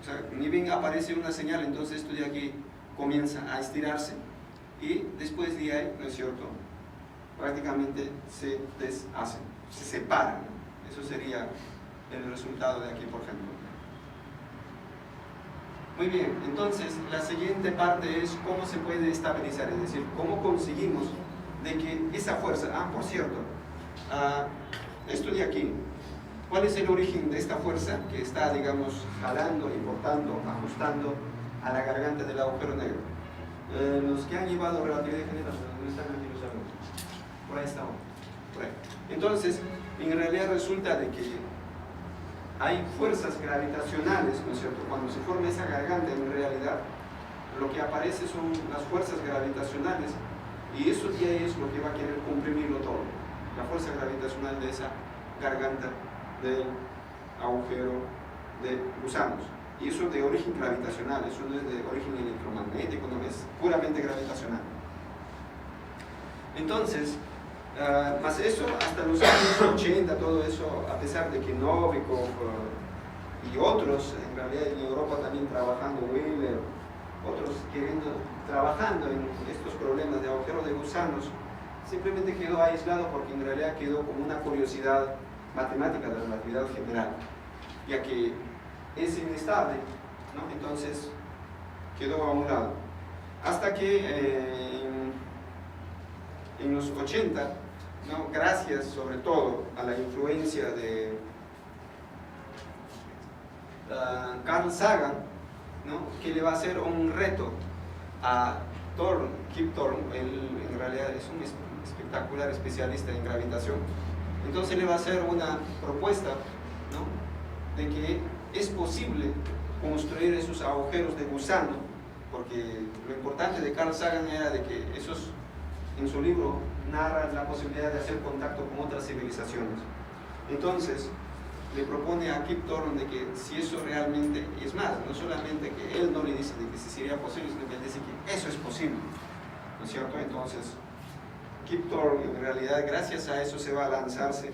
sea, ni bien aparece una señal, entonces esto de aquí comienza a estirarse y después de ahí, ¿no es cierto?, prácticamente se deshacen, se separan, ¿no? Eso sería el resultado de aquí, por ejemplo. Muy bien, entonces la siguiente parte es cómo se puede estabilizar, es decir, cómo conseguimos de que esa fuerza, por cierto, esto de aquí, ¿cuál es el origen de esta fuerza que está, digamos, jalando, importando, ajustando a la garganta del agujero negro? Los que han llevado relatividad general, ¿dónde están aquí los alumnos? Por ahí estamos. Por ahí. Entonces, en realidad resulta de que hay fuerzas gravitacionales, ¿no es cierto? Cuando se forma esa garganta, en realidad, lo que aparece son las fuerzas gravitacionales y eso ya es lo que va a querer comprimirlo todo. La fuerza gravitacional de esa garganta del agujero de gusanos. Y eso de origen gravitacional, eso no es de origen electromagnético, no, es puramente gravitacional. Entonces, más eso, hasta los años 80, todo eso, a pesar de que Novikov y otros, en realidad en Europa también trabajando, Wheeler, otros trabajando en estos problemas de agujero de gusanos, simplemente quedó aislado porque en realidad quedó como una curiosidad matemática de la relatividad general, ya que es inestable, ¿no? Entonces quedó a un lado. Hasta que en los 80, ¿no?, gracias sobre todo a la influencia de Carl Sagan, ¿no?, que le va a hacer un reto a Thorne, Kip Thorne. Él en realidad es un espectacular especialista en gravitación. Entonces le va a hacer una propuesta, ¿no?, de que es posible construir esos agujeros de gusano, porque lo importante de Carl Sagan era de que esos, en su libro, narra la posibilidad de hacer contacto con otras civilizaciones. Entonces, le propone a Kip Thorne de que si eso realmente, y es más, no solamente que él no le dice de que si sería posible, sino que él dice que eso es posible, ¿no es cierto? Entonces, Kip Thorne, en realidad, gracias a eso se va a lanzarse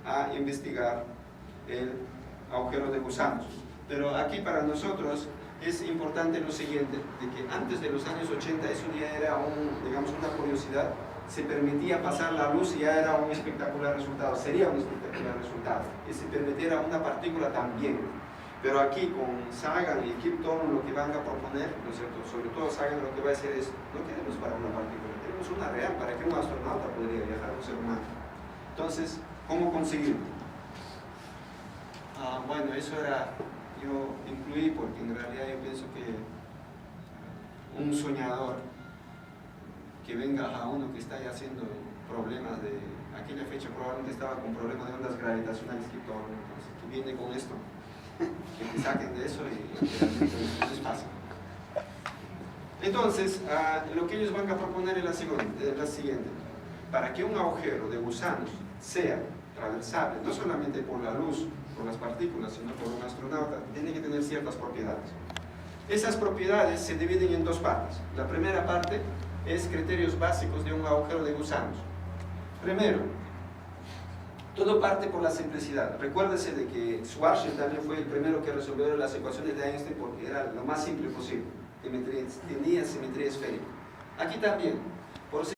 a investigar el agujero de gusanos. Pero aquí para nosotros es importante lo siguiente, de que antes de los años 80 eso ya era digamos, una curiosidad, se permitía pasar la luz y ya era un espectacular resultado, sería un espectacular resultado, y si permitiera una partícula también. Pero aquí con Sagan y Kip Thorne lo que van a proponer, ¿no es cierto?, sobre todo Sagan lo que va a decir es, no queremos para una partícula, queremos una real, para que un astronauta podría viajar, un ser humano. Entonces, ¿cómo conseguirlo? Bueno, eso era, yo incluí porque en realidad yo pienso que un soñador que venga a uno que está ya haciendo problemas de, aquella fecha probablemente estaba con problemas de ondas gravitacionales, entonces que viene con esto, que te saquen de eso y realmente no es fácil. Entonces, lo que ellos van a proponer es la siguiente, para que un agujero de gusanos sea transversable, no solamente por la luz, por las partículas, sino por un astronauta, tiene que tener ciertas propiedades. Esas propiedades se dividen en dos partes. La primera parte es criterios básicos de un agujero de gusanos. Primero, todo parte por la simplicidad. Recuérdese de que Schwarzschild también fue el primero que resolvió las ecuaciones de Einstein porque era lo más simple posible. Tenía simetría esférica. Aquí también, por